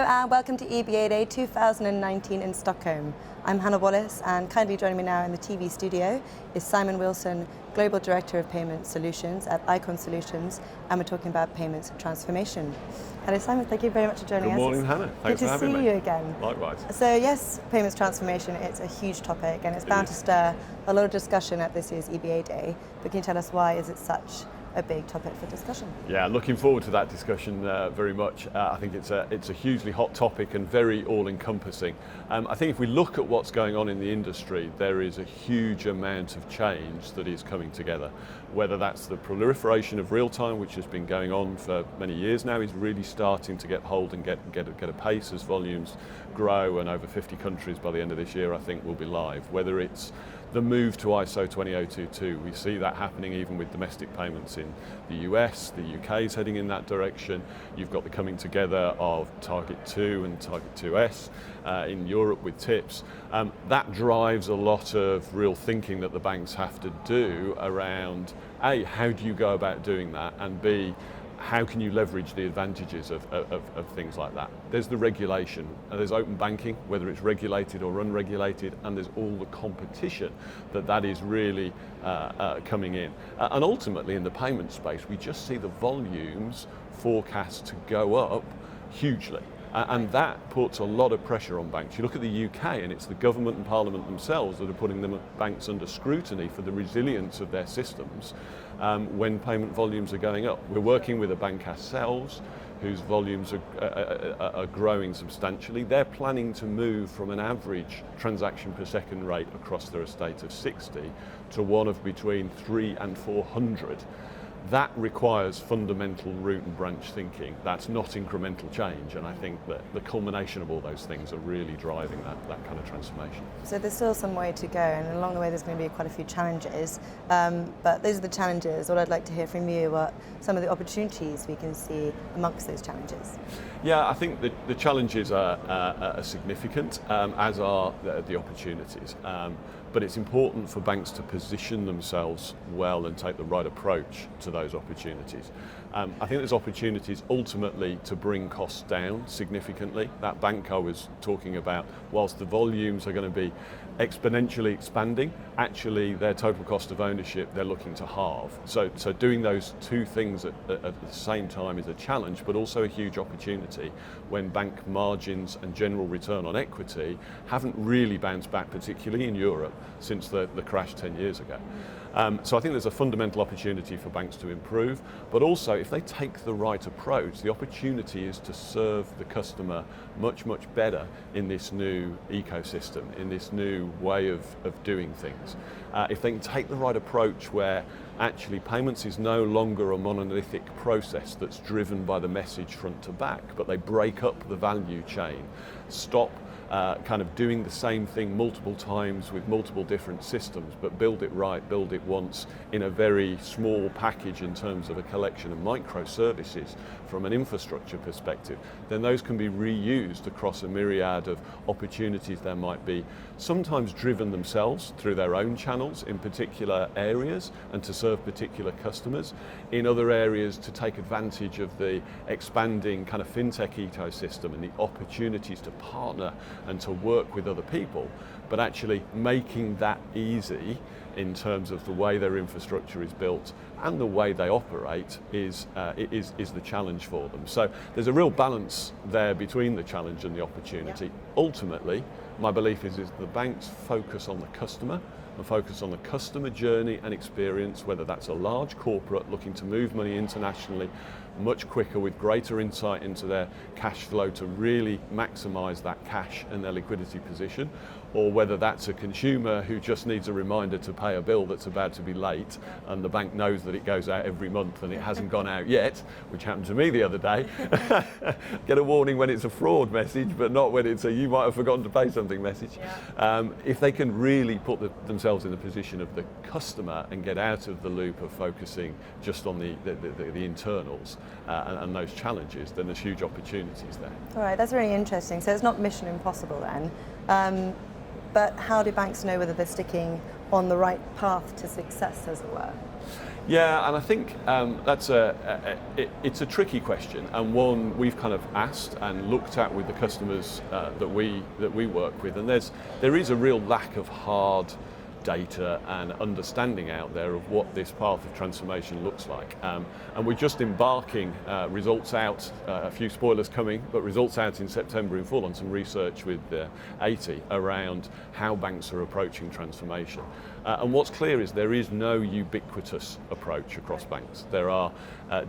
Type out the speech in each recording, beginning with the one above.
and welcome to EBAday 2019 in Stockholm. I'm Hannah Wallace, and kindly joining me now in the TV studio is Simon Wilson, Global Director of Payment Solutions at Icon Solutions, and we're talking about payments transformation. Hello Simon, thank you very much for joining us. Good morning Hannah, thanks for having me. Good to see you again. Likewise. So yes, payments transformation, it's a huge topic and it's bound to stir a lot of discussion at this year's EBAday, but can you tell us why is it such a big topic for discussion? Yeah, looking forward to that discussion very much. I think it's a hugely hot topic and very all-encompassing. I think if we look at what's going on in the industry, there is a huge amount of change that is coming together. Whether that's the proliferation of real-time, which has been going on for many years now, is really starting to get hold and get a pace as volumes grow, and over 50 countries by the end of this year I think will be live. Whether it's the move to ISO 20022, we see that happening even with domestic payments in the US, the UK is heading in that direction. You've got the coming together of Target 2 and Target 2S in Europe with TIPS. That drives a lot of real thinking that the banks have to do around A, how do you go about doing that, and B, how can you leverage the advantages of things like that? There's the regulation, there's open banking, whether it's regulated or unregulated, and there's all the competition that is really coming in. And ultimately in the payment space, we just see the volumes forecast to go up hugely. And that puts a lot of pressure on banks. You look at the UK and it's the government and parliament themselves that are putting the banks under scrutiny for the resilience of their systems when payment volumes are going up. We're working with a bank ourselves whose volumes are growing substantially. They're planning to move from an average transaction per second rate across their estate of 60 to one of between 300 and 400. That requires fundamental root and branch thinking. That's not incremental change, and I think that the culmination of all those things are really driving that kind of transformation. So there's still some way to go, and along the way there's going to be quite a few challenges, but those are the challenges. What I'd like to hear from you are some of the opportunities we can see amongst those challenges. Yeah, I think the challenges are significant, as are the opportunities. But it's important for banks to position themselves well and take the right approach to those opportunities. I think there's opportunities ultimately to bring costs down significantly. That bank I was talking about, whilst the volumes are going to be exponentially expanding, actually their total cost of ownership they're looking to halve. So doing those two things at the same time is a challenge, but also a huge opportunity when bank margins and general return on equity haven't really bounced back, particularly in Europe, since the crash 10 years ago. So I think there's a fundamental opportunity for banks to improve, but also if they take the right approach, the opportunity is to serve the customer much better in this new ecosystem, in this new way of doing things. If they can take the right approach where actually payments is no longer a monolithic process that's driven by the message front to back, but they break up the value chain, stop kind of doing the same thing multiple times with multiple different systems, but build it right, build it once in a very small package in terms of a collection of microservices from an infrastructure perspective, then those can be reused across a myriad of opportunities there might be, sometimes driven themselves through their own channels in particular areas and to serve particular customers, in other areas to take advantage of the expanding kind of fintech ecosystem and the opportunities to partner and to work with other people, but actually making that easy in terms of the way their infrastructure is built and the way they operate is the challenge for them. So there's a real balance there between the challenge and the opportunity. Yeah. Ultimately, my belief is the banks focus on the customer and focus on the customer journey and experience, whether that's a large corporate looking to move money internationally much quicker with greater insight into their cash flow to really maximize that cash and their liquidity position, or whether that's a consumer who just needs a reminder to pay a bill that's about to be late and the bank knows that it goes out every month and it hasn't gone out yet, which happened to me the other day. Get a warning when it's a fraud message, but not when it's a you might have forgotten to pay something message. Yeah. If they can really put themselves in the position of the customer and get out of the loop of focusing just on the internals and those challenges, then there's huge opportunities there. All right, that's really interesting. So it's not mission impossible then, but how do banks know whether they're sticking on the right path to success, as it were? Yeah, and I think that's it's a tricky question, and one we've kind of asked and looked at with the customers that we work with, and there is a real lack of hard data and understanding out there of what this path of transformation looks like. And we're just embarking, results out, a few spoilers coming, but results out in September in full on some research with EBAday around how banks are approaching transformation. And what's clear is there is no ubiquitous approach across banks. There are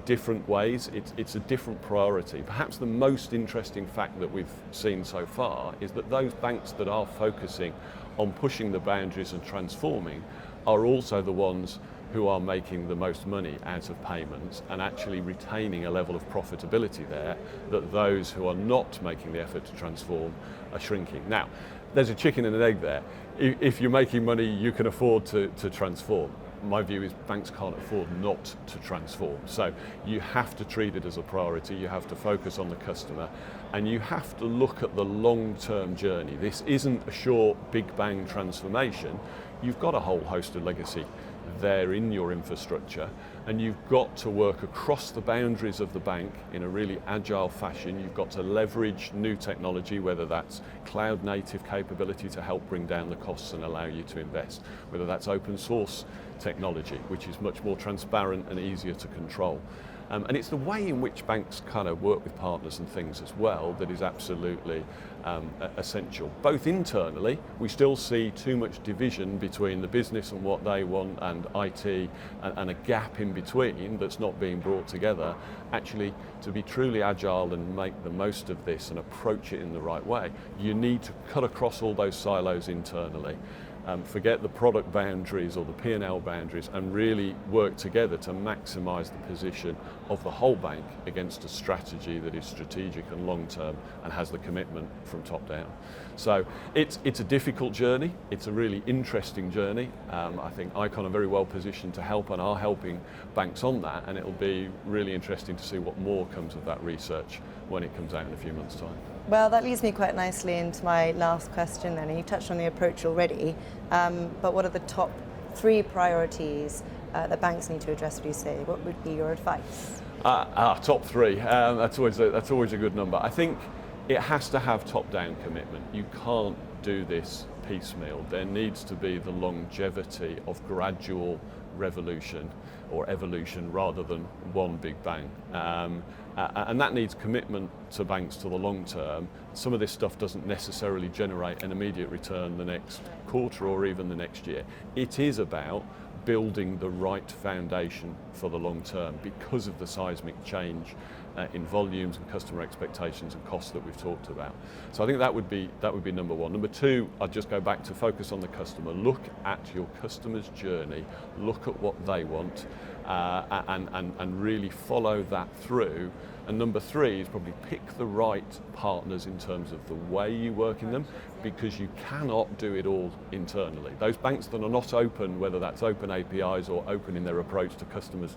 different ways, it's a different priority. Perhaps the most interesting fact that we've seen so far is that those banks that are focusing on pushing the boundaries and transforming are also the ones who are making the most money out of payments and actually retaining a level of profitability there that those who are not making the effort to transform are shrinking. Now, there's a chicken and an egg there. If you're making money, you can afford to transform. My view is banks can't afford not to transform. So you have to treat it as a priority, you have to focus on the customer, and you have to look at the long-term journey. This isn't a short, big bang transformation. You've got a whole host of legacy there in your infrastructure, and you've got to work across the boundaries of the bank in a really agile fashion. You've got to leverage new technology, whether that's cloud native capability to help bring down the costs and allow you to invest, whether that's open source technology, which is much more transparent and easier to control. And it's the way in which banks kind of work with partners and things as well that is absolutely essential. Both internally, we still see too much division between the business and what they want and IT and a gap in between that's not being brought together. Actually, to be truly agile and make the most of this and approach it in the right way, you need to cut across all those silos internally. Forget the product boundaries or the P&L boundaries and really work together to maximise the position of the whole bank against a strategy that is strategic and long-term and has the commitment from top down. So it's a difficult journey, it's a really interesting journey. I think Icon are very well positioned to help and are helping banks on that, and it'll be really interesting to see what more comes of that research when it comes out in a few months' time. Well, that leads me quite nicely into my last question then, and you touched on the approach already, but what are the top 3 priorities that banks need to address, would you say? What would be your advice? Top 3, that's always a good number. I think it has to have top-down commitment. You can't do this piecemeal. There needs to be the longevity of gradual revolution or evolution rather than one big bang. And that needs commitment to banks to the long term. Some of this stuff doesn't necessarily generate an immediate return the next quarter or even the next year. It is about building the right foundation for the long term because of the seismic change in volumes and customer expectations and costs that we've talked about. So I think that would be number 1. Number 2, I'd just go back to focus on the customer. Look at your customer's journey, look at what they want, and really follow that through. And number 3 is probably pick the right partners in terms of the way you work in them, because you cannot do it all internally. Those banks that are not open, whether that's open APIs or open in their approach to customers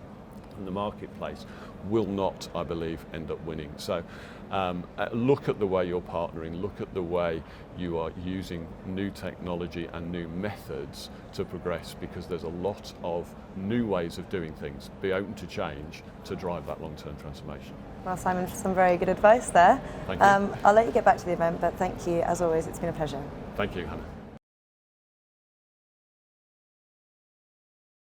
in the marketplace, will not, I believe, end up winning. So look at the way you're partnering, look at the way you are using new technology and new methods to progress, because there's a lot of new ways of doing things. Be open to change to drive that long-term transformation. Well, Simon, some very good advice there. Thank you. I'll let you get back to the event, but thank you, as always, it's been a pleasure. Thank you, Hannah.